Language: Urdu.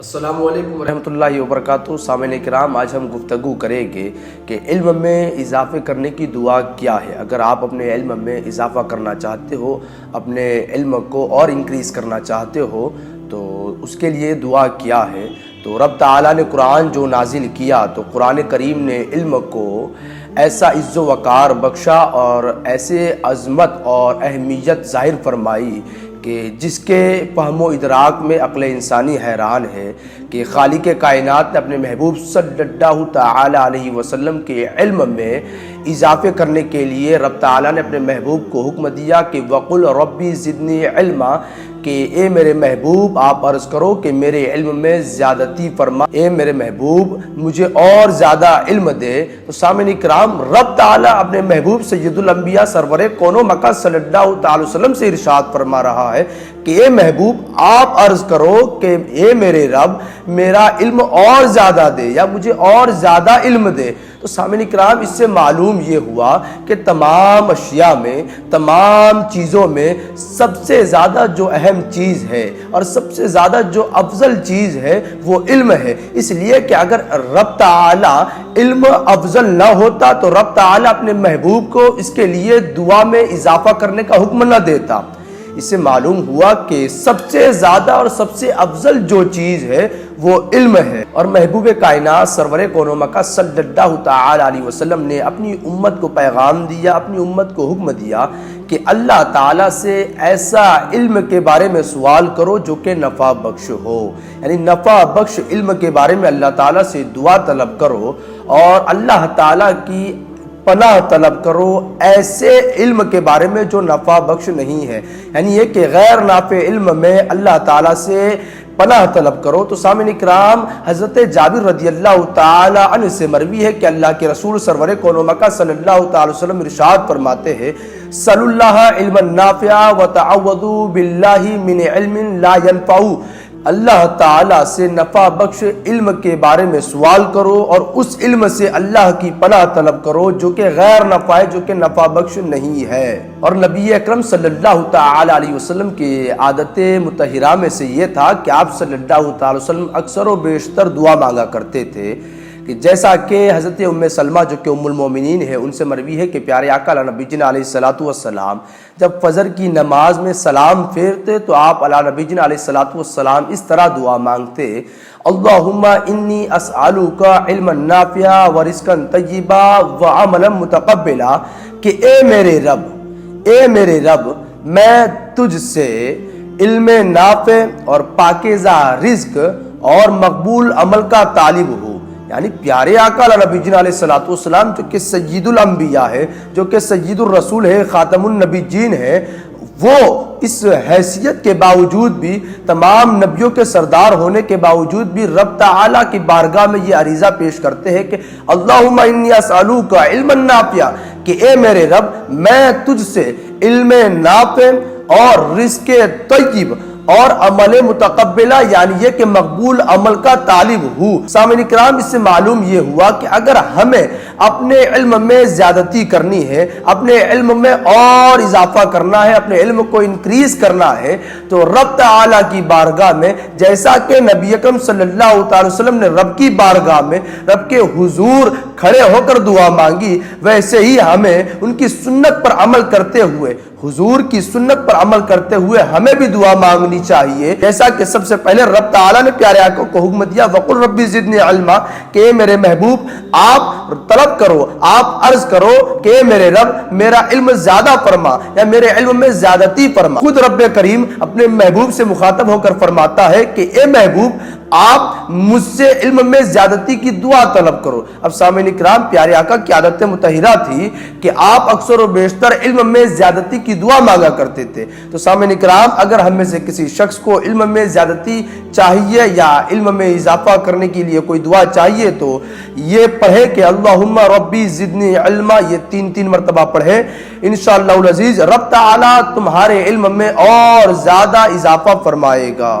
السلام علیکم ورحمۃ اللہ وبرکاتہ۔ سامعین کرام، آج ہم گفتگو کریں گے کہ علم میں اضافے کرنے کی دعا کیا ہے۔ اگر آپ اپنے علم میں اضافہ کرنا چاہتے ہو، اپنے علم کو اور انکریز کرنا چاہتے ہو، تو اس کے لیے دعا کیا ہے؟ تو رب تعالیٰ نے قرآن جو نازل کیا، تو قرآن کریم نے علم کو ایسا عز و وقار بخشا اور ایسے عظمت اور اہمیت ظاہر فرمائی کہ جس کے فہم و ادراک میں عقل انسانی حیران ہے کہ خالق کائنات نے اپنے محبوب صلی اللہ تعالی علیہ وسلم کے علم میں اضافے کرنے کے لیے رب تعالیٰ نے اپنے محبوب کو حکم دیا کہ وَقُلْ رَبِّ زِدْنِی عِلْمًا، کہ اے میرے محبوب آپ عرض کرو کہ میرے علم میں زیادتی فرما، اے میرے محبوب مجھے اور زیادہ علم دے۔ تو سامعین کرام، رب تعالیٰ اپنے محبوب سید الانبیاء سرور کون و مکہ صلی اللہ تعالی وسلم سے ارشاد فرما رہا ہے کہ اے محبوب آپ عرض کرو کہ اے میرے رب میرا علم اور زیادہ دے یا مجھے اور زیادہ علم دے۔ تو سامعین کرام، اس سے معلوم یہ ہوا کہ تمام اشیاء میں، تمام چیزوں میں سب سے زیادہ جو اہم چیز ہے اور سب سے زیادہ جو افضل چیز ہے وہ علم ہے۔ اس لیے کہ اگر رب تعالی علم افضل نہ ہوتا تو رب تعالی اپنے محبوب کو اس کے لیے دعا میں اضافہ کرنے کا حکم نہ دیتا۔ اس سے معلوم ہوا کہ سب سے زیادہ اور سب سے افضل جو چیز ہے وہ علم ہے، اور محبوب کائنات سرور کون و مکہ صلی اللہ تعالی علیہ وسلم نے اپنی امت کو پیغام دیا، اپنی امت کو حکم دیا کہ اللہ تعالیٰ سے ایسا علم کے بارے میں سوال کرو جو کہ نفع بخش ہو، یعنی نفع بخش علم کے بارے میں اللہ تعالیٰ سے دعا طلب کرو اور اللہ تعالیٰ کی پناہ طلب کرو ایسے علم کے بارے میں جو نفع بخش نہیں ہے، یعنی یہ کہ غیر نافع علم میں اللہ تعالیٰ سے پناہ طلب کرو۔ تو سامعین کرام، حضرت جابر رضی اللہ تعالی عنہ سے مروی ہے کہ اللہ کے رسول سرور کون و مکہ صلی اللہ تعالی وسلم ارشاد فرماتے ہیں صلی اللہ علم نافع وتعوذوا باللہ من علم لا ينفع، اللہ تعالیٰ سے نفع بخش علم کے بارے میں سوال کرو اور اس علم سے اللہ کی پناہ طلب کرو جو کہ غیر نفع ہے، جو کہ نفع بخش نہیں ہے۔ اور نبی اکرم صلی اللہ تعالی علیہ وسلم کی عادت مطہرہ میں سے یہ تھا کہ آپ صلی اللہ تعالی وسلم اکثر و بیشتر دعا مانگا کرتے تھے، کہ جیسا کہ حضرت ام سلمہ جو کہ ام المومنین ہے ان سے مروی ہے کہ پیارے آقا نبی جن علیہ الصلوۃ والسلام جب فجر کی نماز میں سلام پھیرتے تو آپ علی نبی جن علیہ الصلوۃ والسلام اس طرح دعا مانگتے، اللہم انی اسألک علما نافعا ورزقا طیبا وعملا متقبلا، کہ اے میرے رب میں تجھ سے علم نافع اور پاکیزہ رزق اور مقبول عمل کا طالب ہوں۔ یعنی پیارے آقا نبی جن علیہ الصلوۃ والسلام جو کہ سید الانبیاء ہے، جو کہ سید الرسول ہے، خاتم النبیین ہے، وہ اس حیثیت کے باوجود بھی، تمام نبیوں کے سردار ہونے کے باوجود بھی رب تعالیٰ کی بارگاہ میں یہ عریضہ پیش کرتے ہیں کہ اللہم انی اسألوک علما نافعا، کہ اے میرے رب میں تجھ سے علم نافع اور رزق طیب اور عمل متقبلہ، یعنی یہ کہ مقبول عمل کا طالب ہوں۔ سامعین کرام، اس سے معلوم یہ ہوا کہ اگر ہمیں اپنے علم میں زیادتی کرنی ہے، اپنے علم میں اور اضافہ کرنا ہے، اپنے علم کو انکریز کرنا ہے، تو رب تعالیٰ کی بارگاہ میں، جیسا کہ نبی اکرم صلی اللہ تعالی وسلم نے رب کی بارگاہ میں رب کے حضور کھڑے ہو کر دعا مانگی، ویسے ہی ہمیں ان کی سنت پر عمل کرتے ہوئے، حضور کی سنت پر عمل کرتے ہوئے ہمیں بھی دعا مانگنی چاہیے، جیسا کہ سب سے پہلے رب تعالیٰ نے پیارے آقا کو حکم دیا وَقُلْ رَبِّ زِدْنِی عِلْمًا، کہ اے میرے محبوب آپ طلب کرو، آپ عرض کرو کہ اے میرے رب میرا علم زیادہ فرما یا میرے علم میں زیادتی فرما۔ خود رب کریم اپنے محبوب سے مخاطب ہو کر فرماتا ہے کہ اے محبوب آپ مجھ سے علم میں زیادتی کی دعا طلب کرو۔ اب سامعین کرام، پیارے آقا کی عادت مطہرہ تھی کہ آپ اکثر و بیشتر علم میں زیادتی کی دعا مانگا کرتے تھے۔ تو سامعین کرام، اگر ہم میں سے کسی شخص کو علم میں زیادتی چاہیے یا علم میں اضافہ کرنے کے لیے کوئی دعا چاہیے تو یہ پڑھے کہ اللہم ربی زدنی علما، یہ تین مرتبہ پڑھے، انشاءاللہ العزیز رب تعالی تمہارے علم میں اور زیادہ اضافہ فرمائے گا۔